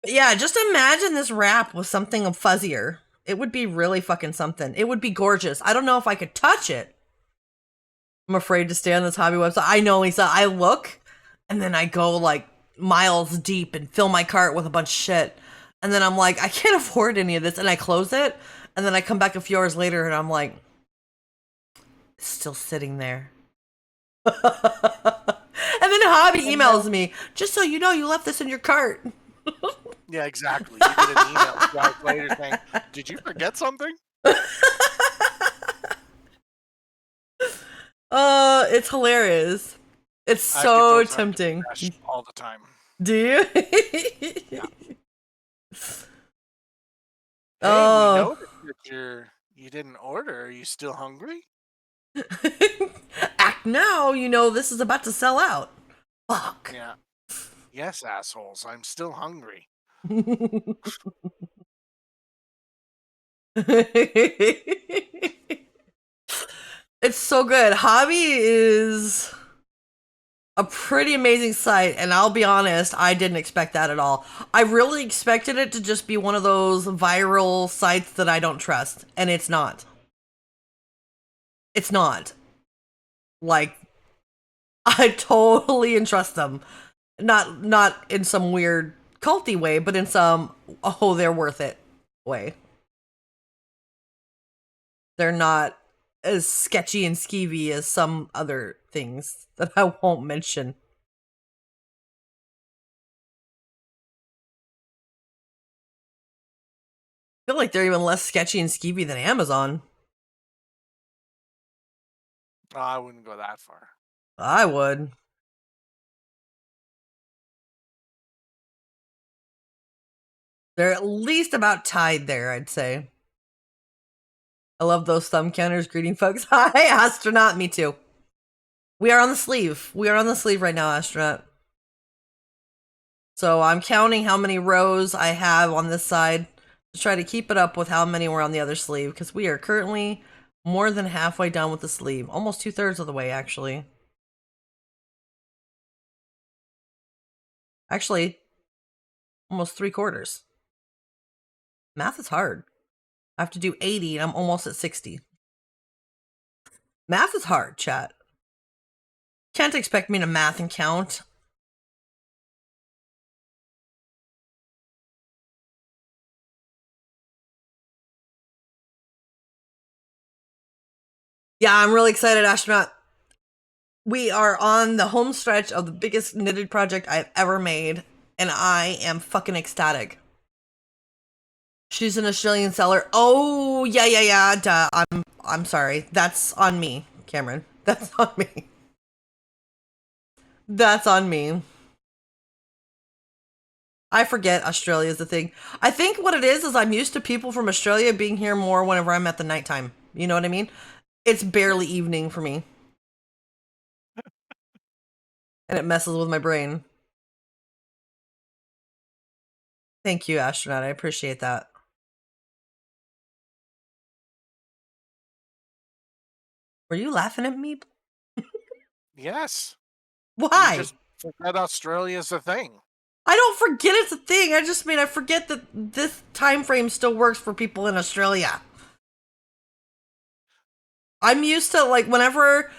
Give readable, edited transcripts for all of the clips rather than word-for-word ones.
Yeah, just imagine this wrap with something fuzzier. It would be really fucking something. It would be gorgeous. I don't know if I could touch it. I'm afraid to stay on this hobby website. I know, Lisa. I look and then I go like miles deep and fill my cart with a bunch of shit. And then I'm like, I can't afford any of this. And I close it. And then I come back a few hours later and I'm like, it's still sitting there. And then Hobby And then, emails me, just so you know, you left this in your cart. yeah, exactly. You get an email 2 hours later saying, "Did you forget something?" It's hilarious. It's I get so those on tempting. DoorDash all the time. Do you? Yeah. Hey, we Oh. noticed that you didn't order. Are you still hungry? Act now, you know this is about to sell out. Fuck. Yeah. Yes, assholes. I'm still hungry. It's so good. Hobby is a pretty amazing site, and I'll be honest, I didn't expect that at all. I really expected it to just be one of those viral sites that I don't trust, and it's not. It's not. Like, I totally entrust them. Not in some weird culty way, but in some oh they're worth it way. They're not as sketchy and skeevy as some other things that I won't mention. I feel like they're even less sketchy and skeevy than Amazon. Oh, I wouldn't go that far. I would. They're at least about tied there, I'd say. I love those thumb counters greeting folks. Hi, astronaut. Me too. We are on the sleeve. We are on the sleeve right now, astronaut. So I'm counting how many rows I have on this side to try to keep it up with how many were on the other sleeve, because we are currently more than halfway done with the sleeve. Almost 2/3 of the way, actually. Actually, almost 3/4. Math is hard. I have to do 80 and I'm almost at 60. Math is hard, chat. Can't expect me to math and count. Yeah, I'm really excited, astronaut. We are on the home stretch of the biggest knitted project I've ever made, and I am fucking ecstatic. She's an Australian seller. Oh, yeah. Duh. I'm sorry. That's on me, Cameron. That's on me. That's on me. I forget Australia's the thing. I think what it is I'm used to people from Australia being here more whenever I'm at the nighttime. You know what I mean? It's barely evening for me. And it messes with my brain. Thank you, astronaut. I appreciate that. Were you laughing at me? Yes. You Why? just forgot Australia's a thing. I don't forget it's a thing. I just mean I forget that this time frame still works for people in Australia. I'm used to like whenever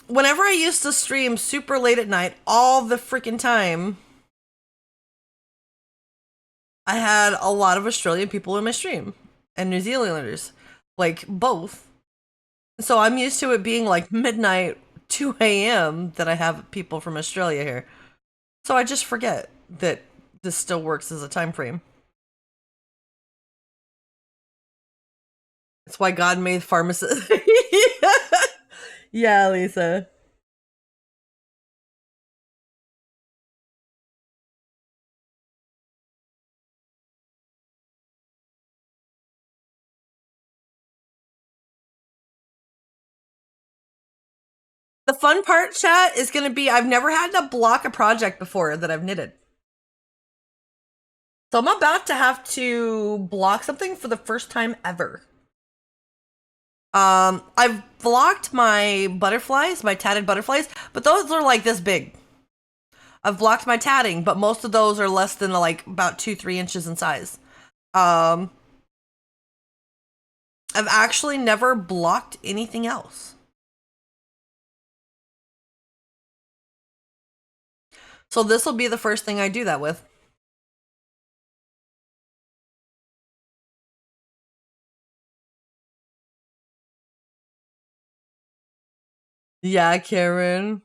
I used to stream super late at night all the freaking time, I had a lot of Australian people in my stream and New Zealanders, like both. So I'm used to it being like midnight, 2 a.m. that I have people from Australia here. So I just forget that this still works as a time frame. That's why God made pharmacists. Yeah, Lisa. The fun part, chat, is going to be I've never had to block a project before that I've knitted. So I'm about to have to block something for the first time ever. I've blocked my butterflies, my tatted butterflies, but those are like this big. I've blocked my tatting, but most of those are less than like about 2-3 inches in size. I've actually never blocked anything else. So this will be the first thing I do that with. Yeah, Karen.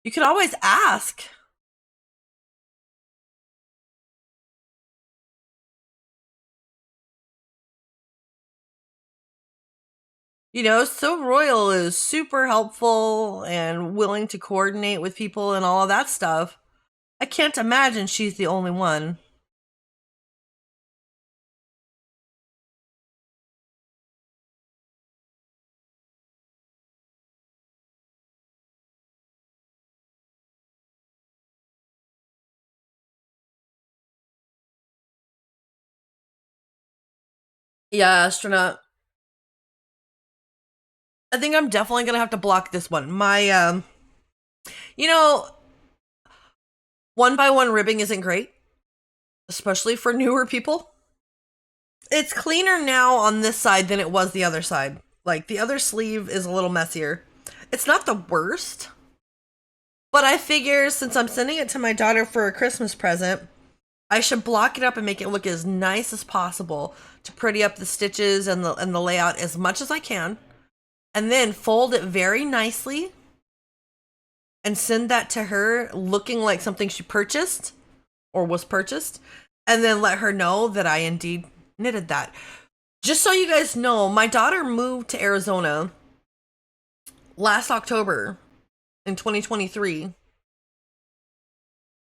You could always ask. You know, So Royal is super helpful and willing to coordinate with people and all of that stuff. I can't imagine she's the only one. Yeah, astronaut. I think I'm definitely gonna have to block this one. My you know, 1x1 ribbing isn't great, especially for newer people. It's cleaner now on this side than it was the other side. Like the other sleeve is a little messier. It's not the worst, but I figure since I'm sending it to my daughter for a Christmas present, I should block it up and make it look as nice as possible to pretty up the stitches and the layout as much as I can, and then fold it very nicely and send that to her looking like something she purchased or was purchased, and then let her know that I indeed knitted that. Just so you guys know, my daughter moved to Arizona last October in 2023.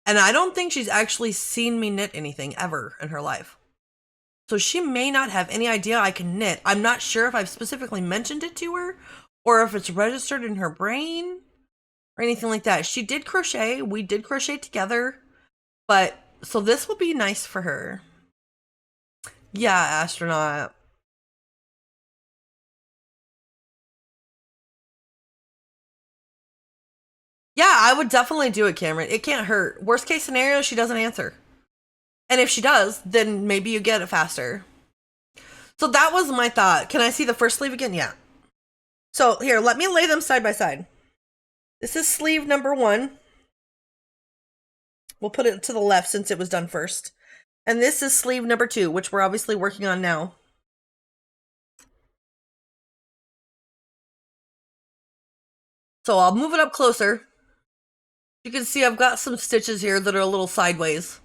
And I don't think she's actually seen me knit anything ever in her life. So she may not have any idea I can knit. I'm not sure if I've specifically mentioned it to her or if it's registered in her brain or anything like that. She did crochet. We did crochet together. But so this will be nice for her. Yeah, astronaut. Yeah, I would definitely do it, Cameron. It can't hurt. Worst case scenario, she doesn't answer. And if she does, then maybe you get it faster. So that was my thought. Can I see the first sleeve again? Yeah. So here, let me lay them side by side. This is sleeve number 1. We'll put it to the left since it was done first. And this is sleeve number 2, which we're obviously working on now. So I'll move it up closer. You can see I've got some stitches here that are a little sideways.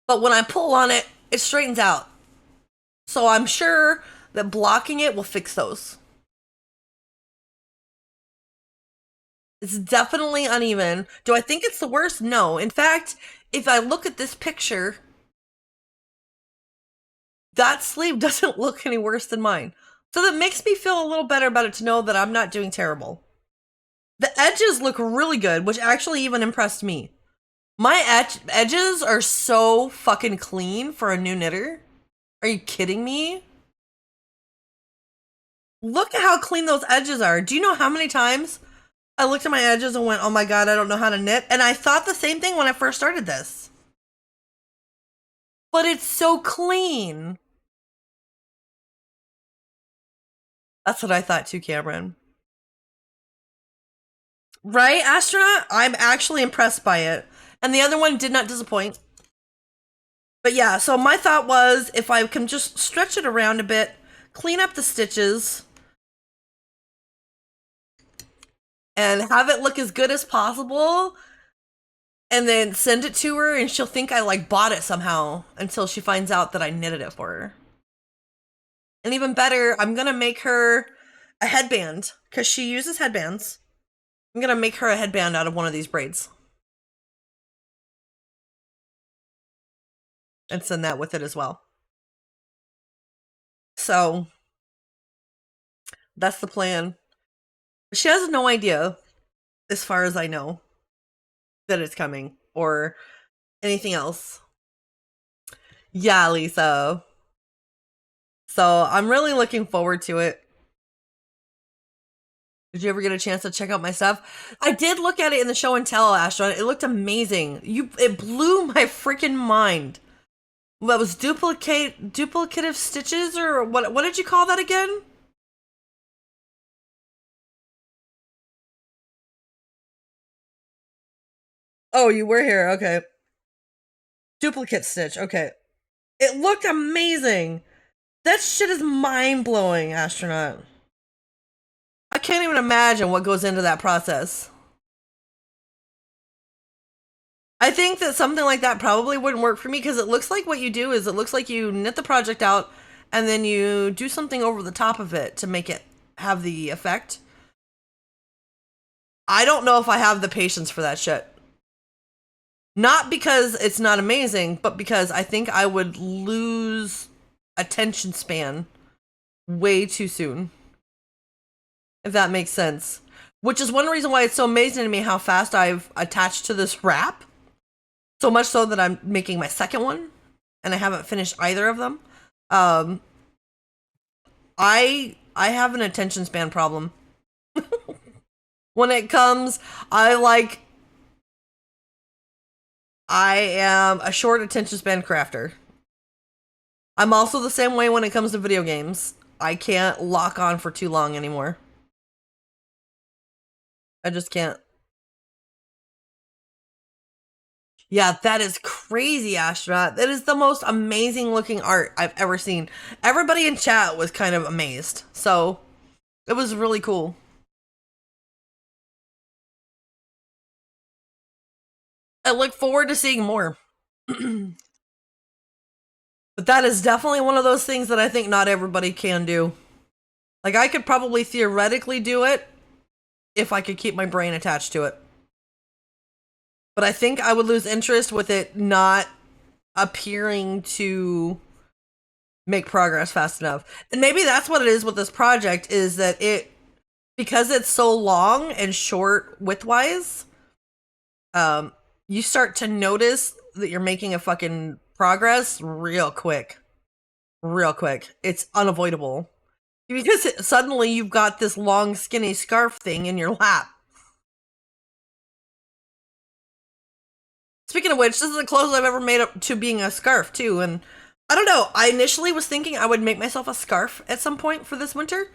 But when I pull on it, it straightens out. So I'm sure that blocking it will fix those. It's definitely uneven. Do I think it's the worst? No. In fact, if I look at this picture, that sleeve doesn't look any worse than mine. So that makes me feel a little better about it to know that I'm not doing terrible. The edges look really good, which actually even impressed me. My edges are so fucking clean for a new knitter. Are you kidding me? Look at how clean those edges are. Do you know how many times I looked at my edges and went, oh my god, I don't know how to knit? And I thought the same thing when I first started this. But it's so clean. That's what I thought too, Cameron. Right, astronaut? I'm actually impressed by it. And the other one did not disappoint. But yeah, so my thought was if I can just stretch it around a bit, clean up the stitches, and have it look as good as possible, and then send it to her and she'll think I like bought it somehow until she finds out that I knitted it for her. And even better, I'm gonna make her a headband because she uses headbands. I'm gonna make her a headband out of one of these braids and send that with it as well. So that's the plan. She has no idea, as far as I know, that it's coming or anything else. Yeah, Lisa. So I'm really looking forward to it. Did you ever get a chance to check out my stuff? I did look at it in the show and tell, Astronaut. It looked amazing. It blew my freaking mind. That was duplicative stitches, or what did you call that again? Oh, you were here. Okay. Duplicate stitch. Okay. It looked amazing. That shit is mind-blowing, Astronaut. I can't even imagine what goes into that process. I think that something like that probably wouldn't work for me because it looks like what you do is it looks like you knit the project out and then you do something over the top of it to make it have the effect. I don't know if I have the patience for that shit. Not because it's not amazing, but because I think I would lose attention span way too soon. If that makes sense. Which is one reason why it's so amazing to me how fast I've attached to this wrap. So much so that I'm making my second one, and I haven't finished either of them. I have an attention span problem. When it comes, I am a short attention span crafter. I'm also the same way when it comes to video games. I can't lock on for too long anymore. I just can't. Yeah, that is crazy, Astronaut. That is the most amazing looking art I've ever seen. Everybody in chat was kind of amazed. So, it was really cool. I look forward to seeing more. But that is definitely one of those things that I think not everybody can do. Like, I could probably theoretically do it if I could keep my brain attached to it. But I think I would lose interest with it not appearing to make progress fast enough. And maybe that's what it is with this project, is that because it's so long and short width-wise, you start to notice that you're making a fucking progress real quick. Real quick. It's unavoidable. Because suddenly you've got this long, skinny scarf thing in your lap. Speaking of which, this is the closest I've ever made up to being a scarf, too. And I don't know. I initially was thinking I would make myself a scarf at some point for this winter.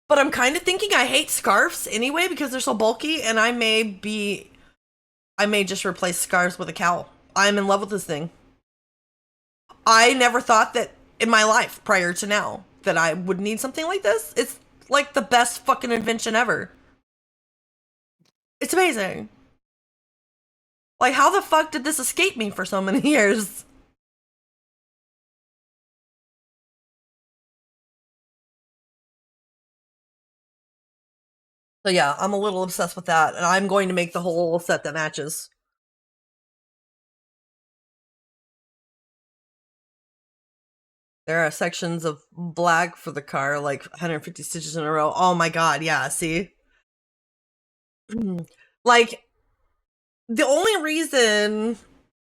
But I'm kind of thinking I hate scarves anyway because they're so bulky. And I may just replace scarves with a cowl. I'm in love with this thing. I never thought that in my life prior to now that I would need something like this. It's like the best fucking invention ever. It's amazing. Like, how the fuck did this escape me for so many years? So yeah, I'm a little obsessed with that, and I'm going to make the whole set that matches. There are sections of black for the car, like 150 stitches in a row. Oh my god, yeah, see? Like, the only reason,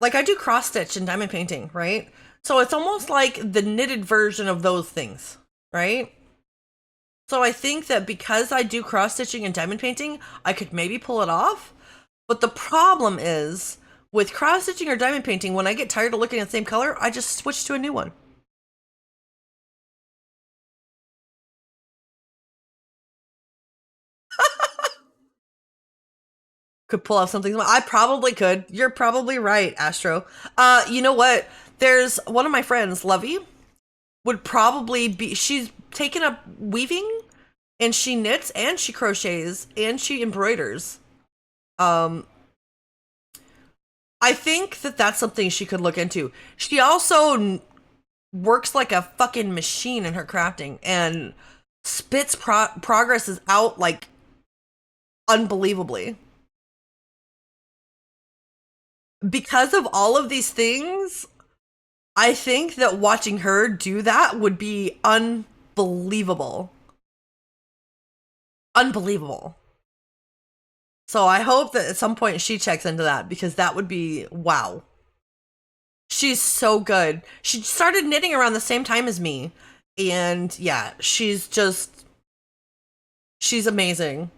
like, I do cross stitch and diamond painting, right? So it's almost like the knitted version of those things, right? So I think that because I do cross stitching and diamond painting, I could maybe pull it off. But the problem is with cross stitching or diamond painting, when I get tired of looking at the same color, I just switch to a new one. Could pull off something. I probably could. You're probably right, Astro. You know what? There's one of my friends, Lovey, would probably be. She's taken up weaving, and she knits, and she crochets, and she embroiders. I think that that's something she could look into. She also works like a fucking machine in her crafting, and spits progresses out like unbelievably. Because of all of these things, I think that watching her do that would be unbelievable. Unbelievable. So I hope that at some point she checks into that, because that would be wow. She's so good. She started knitting around the same time as me. And yeah, she's She's amazing.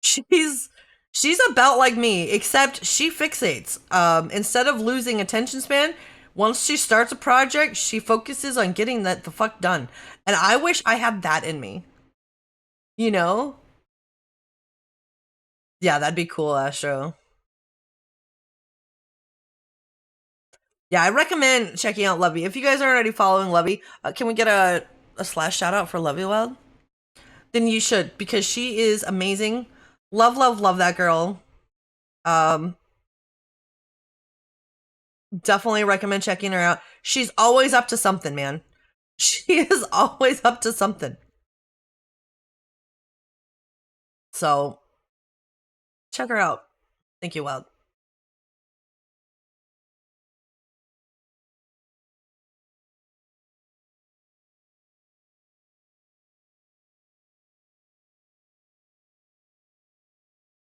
She's about like me, except she fixates. Instead of losing attention span, once she starts a project, she focuses on getting that the fuck done. And I wish I had that in me. You know? Yeah, that'd be cool, Astro. Yeah, I recommend checking out Lovey. If you guys aren't already following Lovey, can we get a slash shout out for Lovey Wild? Then you should, because she is amazing. Love, love, love that girl. Definitely recommend checking her out. She's always up to something, man. She is always up to something. So check her out. Thank you, Wild.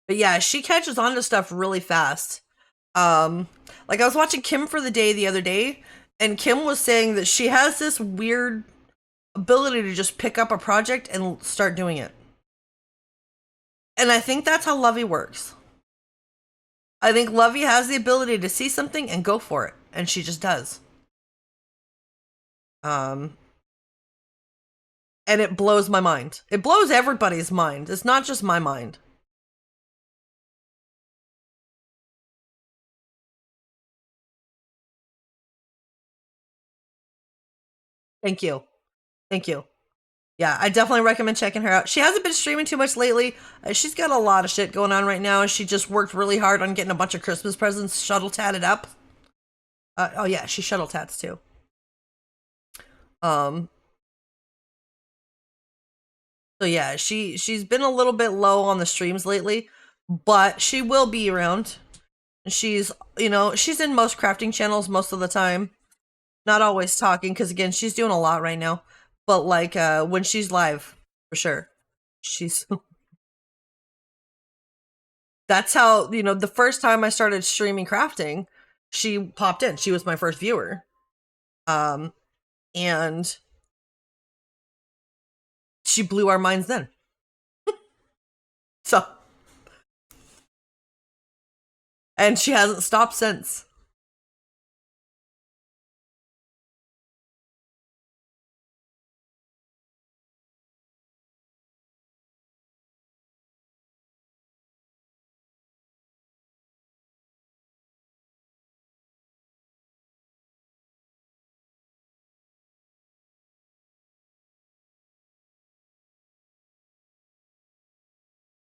But yeah, she catches on to stuff really fast. Like I was watching Kim for the Day the other day, and Kim was saying that she has this weird ability to just pick up a project and start doing it. And I think that's how Lovey works. I think Lovey has the ability to see something and go for it, and she just does. And it blows my mind. It blows everybody's mind. It's not just my mind. Thank you. Thank you. Yeah, I definitely recommend checking her out. She hasn't been streaming too much lately. She's got a lot of shit going on right now. She just worked really hard on getting a bunch of Christmas presents shuttle tatted up. Oh yeah, she shuttle tats too. So yeah, she's been a little bit low on the streams lately, but she will be around. She's she's in most crafting channels most of the time. Not always talking, because again, she's doing a lot right now. But like when she's live, for sure. She's that's how, the first time I started streaming crafting, she popped in. She was my first viewer. And she blew our minds then. So, and she hasn't stopped since.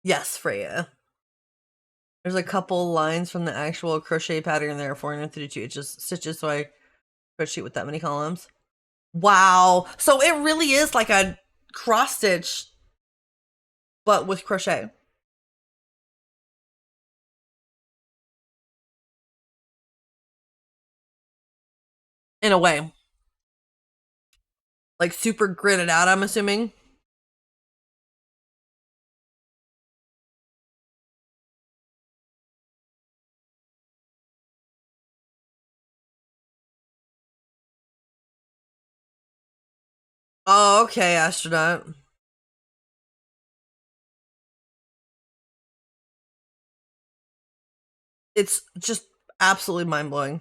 Yes, Freya. There's a couple lines from the actual crochet pattern there, 432 inches stitches, so I crochet with that many columns. Wow. So it really is like a cross stitch, but with crochet. In a way. Like super gridded out, I'm assuming. Oh, okay, astronaut. It's just absolutely mind blowing.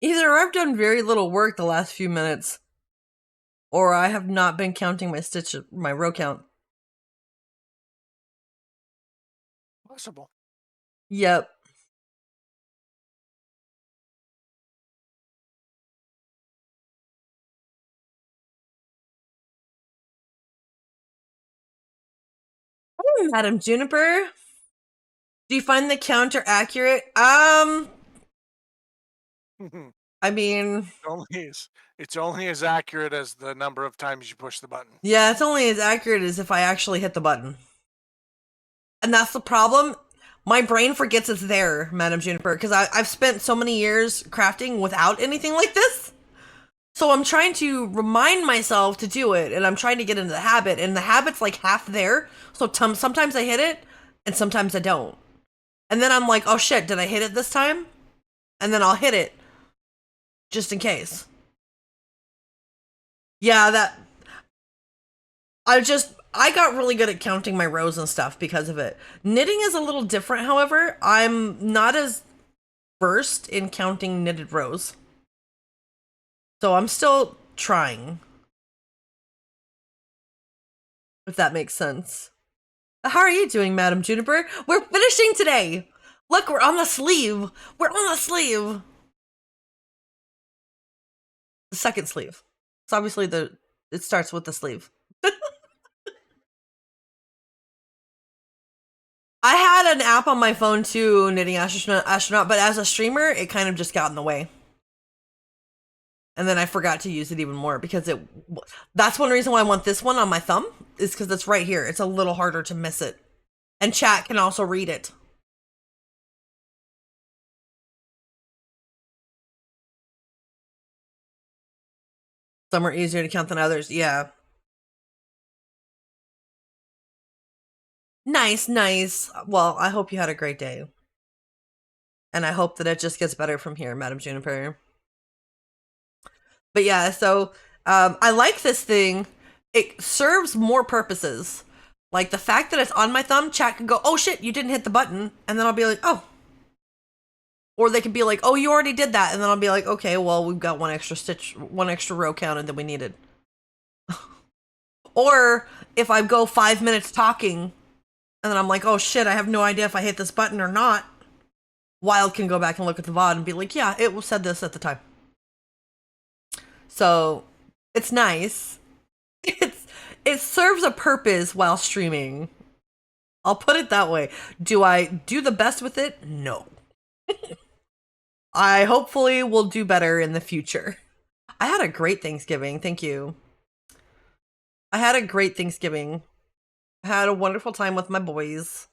Either I've done very little work the last few minutes, or I have not been counting my row count. Possible. Yep. Hey, Madam Juniper. Do you find the counter accurate? I mean, it's only as accurate as the number of times you push the button. yeah, it's only as accurate as if I actually hit the button. And that's the problem. my brain forgets it's there, Madam Juniper, because I've spent so many years crafting without anything like this. So I'm trying to remind myself to do it, and I'm trying to get into the habit, and the habit's like half there. So sometimes I hit it, and sometimes I don't. And then I'm like, oh shit, did I hit it this time? And then I'll hit it just in case. Yeah, I got really good at counting my rows and stuff because of it. Knitting is a little different, however. I'm not as versed in counting knitted rows. So I'm still trying. If that makes sense. How are you doing, Madam Juniper? We're finishing today. Look, we're on the sleeve. We're on the sleeve. The second sleeve. It's obviously it starts with the sleeve. I had an app on my phone too, Knitting Astronaut, but as a streamer, it kind of just got in the way. And then I forgot to use it even more because that's one reason why I want this one on my thumb, is because it's right here. It's a little harder to miss it. And chat can also read it. Some are easier to count than others. Yeah. Nice. Well, I hope you had a great day. And I hope that it just gets better from here, Madam Juniper. But yeah, so I like this thing. It serves more purposes. Like the fact that it's on my thumb, chat can go, oh shit, you didn't hit the button. And then I'll be like, oh. Or they could be like, oh, you already did that. And then I'll be like, okay, well, we've got one extra row counted than we needed. Or if I go 5 minutes talking and then I'm like, oh shit, I have no idea if I hit this button or not. Wild can go back and look at the VOD and be like, yeah, it said this at the time. So it's nice. It serves a purpose while streaming. I'll put it that way. Do I do the best with it? No. I hopefully will do better in the future. I had a great Thanksgiving. Thank you. I had a great Thanksgiving. I had a wonderful time with my boys.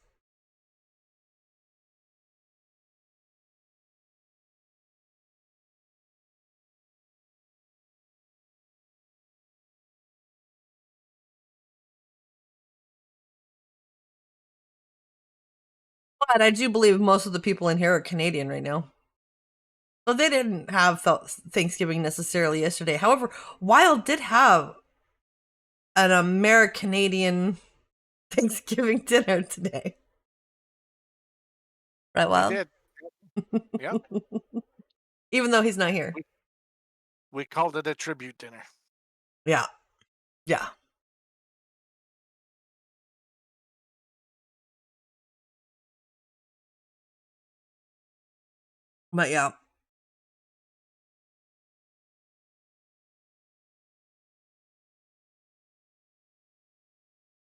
But I do believe most of the people in here are Canadian right now. So they didn't have Thanksgiving necessarily yesterday. However, Wild did have an American-Canadian Thanksgiving dinner today. Right, Wild? We did. Yep. Even though he's not here. We called it a tribute dinner. Yeah. But yeah.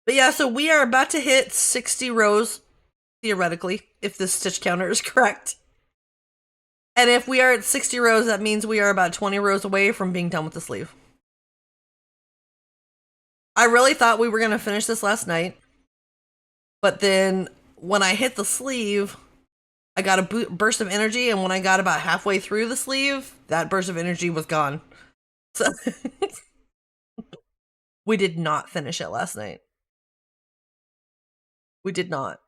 But yeah, so we are about to hit 60 rows, theoretically, if this stitch counter is correct. And if we are at 60 rows, that means we are about 20 rows away from being done with the sleeve. I really thought we were going to finish this last night. But then when I hit the sleeve, I got a burst of energy. And when I got about halfway through the sleeve, that burst of energy was gone. So we did not finish it last night. We did not.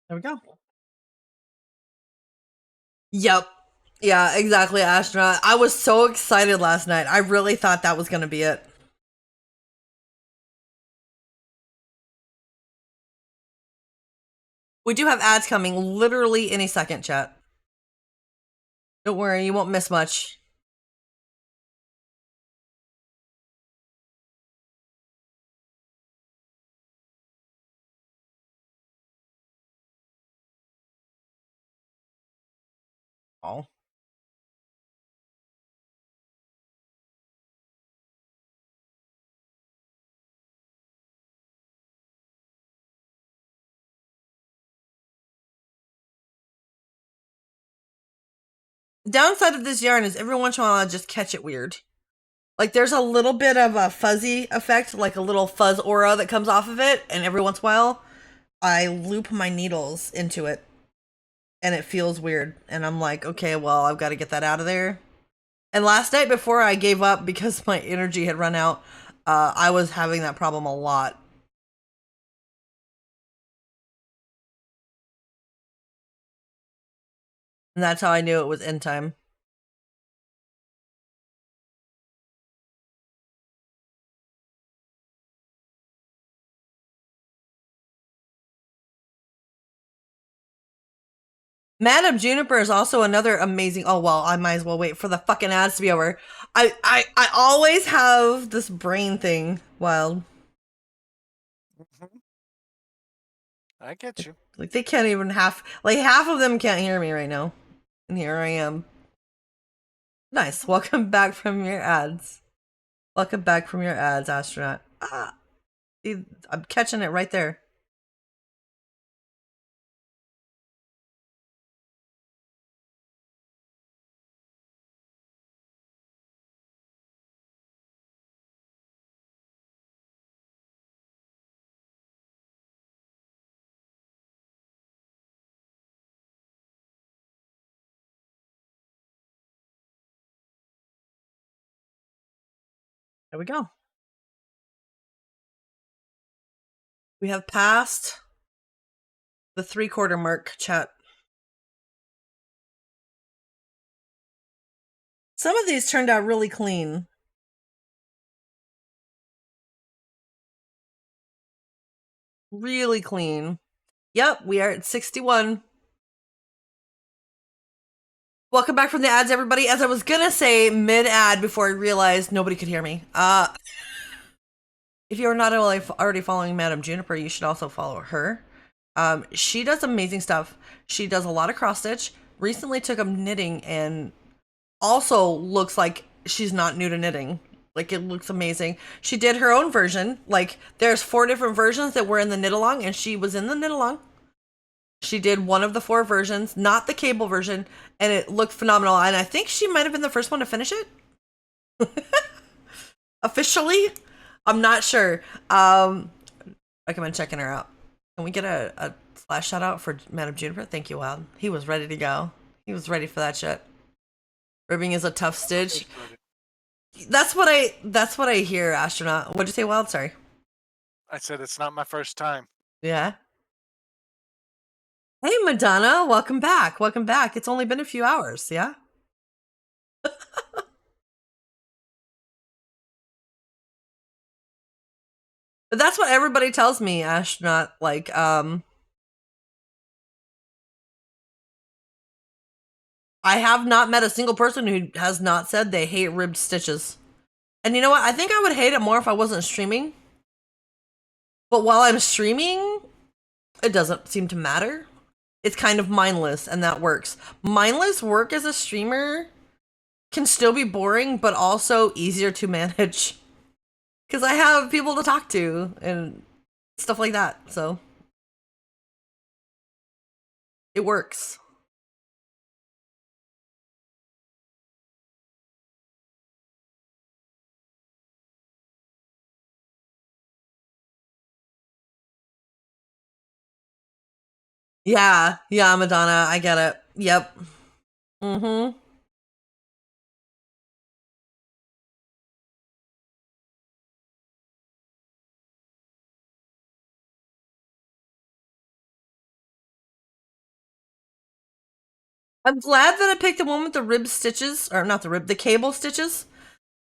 There we go. Yep. Yeah, exactly, Astronaut. I was so excited last night. I really thought that was going to be it. We do have ads coming literally any second, chat. Don't worry, you won't miss much. Oh. Downside of this yarn is every once in a while I just catch it weird. Like there's a little bit of a fuzzy effect, like a little fuzz aura that comes off of it, and every once in a while I loop my needles into it and it feels weird. And I'm like, okay, well, I've got to get that out of there. And last night before I gave up because my energy had run out, I was having that problem a lot. And that's how I knew it was end time. Madame Juniper is also another amazing. Oh well, I might as well wait for the fucking ads to be over. I always have this brain thing. Wild. I get you. Like they can't even half of them can't hear me right now. And here I am. Nice. Welcome back from your ads. Welcome back from your ads, astronaut. Ah, see, I'm catching it right there. There we go. We have passed the 3/4 mark, chat. Some of these turned out really clean. Really clean. Yep, we are at 61. Welcome back from the ads, everybody. As I was gonna say mid-ad before I realized nobody could hear me. If you're not already following Madame Juniper, you should also follow her. She does amazing stuff. She does a lot of cross stitch. Recently took up knitting and also looks like she's not new to knitting. Like it looks amazing. She did her own version. Like there's 4 different versions that were in the knit along, and she was in the knit along. She did one of the 4 versions, not the cable version, and it looked phenomenal. And I think she might have been the first one to finish it. Officially, I'm not sure. I recommend checking her out. Can we get a slash shout out for Madame Juniper? Thank you, Wild. He was ready to go. He was ready for that shit. Ribbing is a tough stitch. That's what I hear, astronaut. What'd you say, Wild? Sorry. I said it's not my first time. Yeah. Hey, Madonna, welcome back. Welcome back. It's only been a few hours, yeah? But that's what everybody tells me, astronaut. Like, I have not met a single person who has not said they hate ribbed stitches. And you know what? I think I would hate it more if I wasn't streaming. But while I'm streaming, it doesn't seem to matter. It's kind of mindless, and that works. Mindless work as a streamer can still be boring, but also easier to manage. Because I have people to talk to and stuff like that, so it works. Yeah, Madonna, I get it. Yep. Mm-hmm. I'm glad that I picked the one with the rib stitches, or not the cable stitches,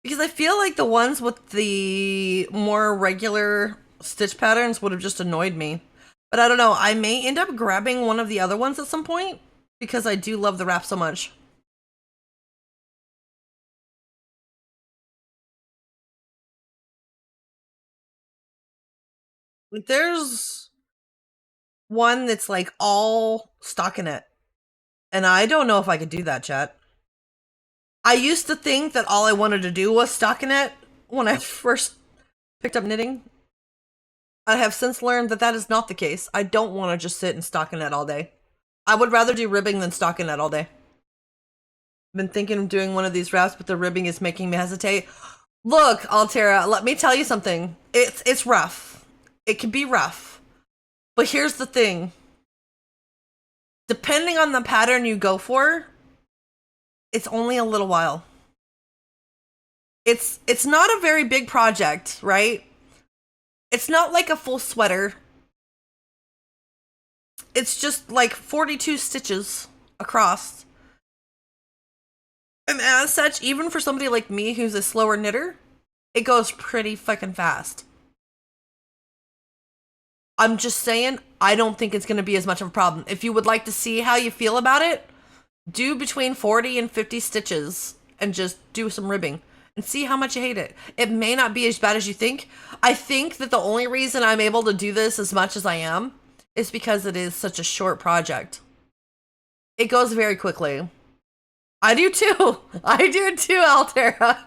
because I feel like the ones with the more regular stitch patterns would have just annoyed me. But I don't know, I may end up grabbing one of the other ones at some point, because I do love the wrap so much. Like, there's one that's like all stockinette, and I don't know if I could do that, chat. I used to think that all I wanted to do was stockinette when I first picked up knitting. I have since learned that that is not the case. I don't want to just sit and stockinette all day. I would rather do ribbing than stockinette all day. Been thinking of doing one of these wraps, but the ribbing is making me hesitate. Look, Altera, let me tell you something. It's rough. It can be rough. But here's the thing. Depending on the pattern you go for, it's only a little while. It's not a very big project, right? It's not like a full sweater. It's just like 42 stitches across. And as such, even for somebody like me who's a slower knitter, it goes pretty fucking fast. I'm just saying, I don't think it's going to be as much of a problem. If you would like to see how you feel about it, do between 40 and 50 stitches and just do some ribbing and see how much you hate it. It may not be as bad as you think. I think that the only reason I'm able to do this as much as I am is because it is such a short project. It goes very quickly. I do too. I do too, Altera.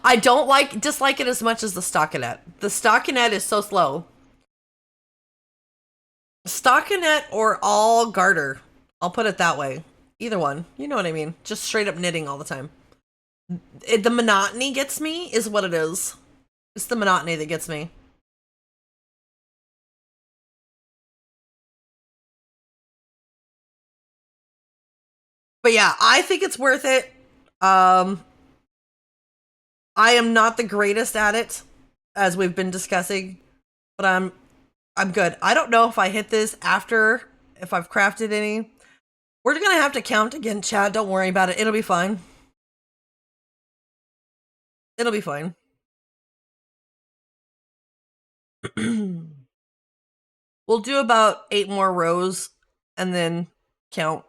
I don't dislike it as much as the stockinette. The stockinette is so slow. Stockinette or all garter. I'll put it that way. Either one. You know what I mean. Just straight up knitting all the time. The monotony gets me, is what it is. It's the monotony that gets me. But yeah, I think it's worth it. I am not the greatest at it, as we've been discussing, but I'm good. I don't know if I hit this after, if I've crafted any. We're gonna have to count again, Chad. Don't worry about it. It'll be fine. It'll be fine. We'll do about 8 more rows and then count.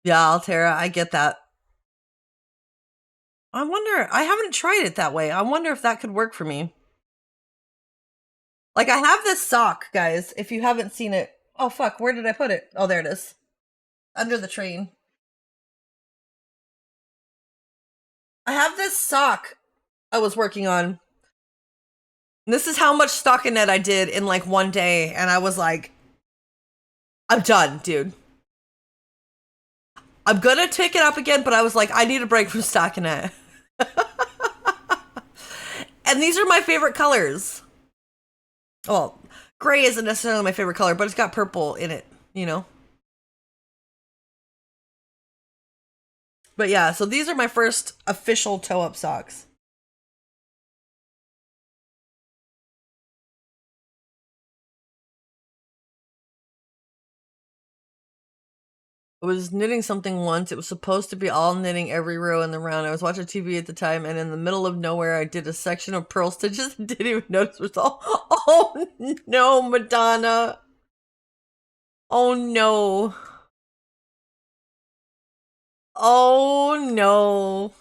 Yeah, Altera, I get that. I wonder, I haven't tried it that way. I wonder if that could work for me. Like, I have this sock, guys, if you haven't seen it. Oh, fuck, where did I put it? Oh, there it is. Under the train. I have this sock I was working on. This is how much stockinette I did in like one day, and I was like, I'm done, dude. I'm gonna pick it up again, but I was like, I need a break from stockinette. And these are my favorite colors. Well, gray isn't necessarily my favorite color, but it's got purple in it, you know? But yeah, so these are my first official toe-up socks. I was knitting something once. It was supposed to be all knitting every row in the round. I was watching TV at the time, and in the middle of nowhere, I did a section of purl stitches and didn't even notice it was all. Oh no, Madonna. Oh no. Oh no.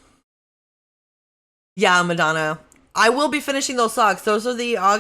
Yeah, Madonna. I will be finishing those socks. Those are the August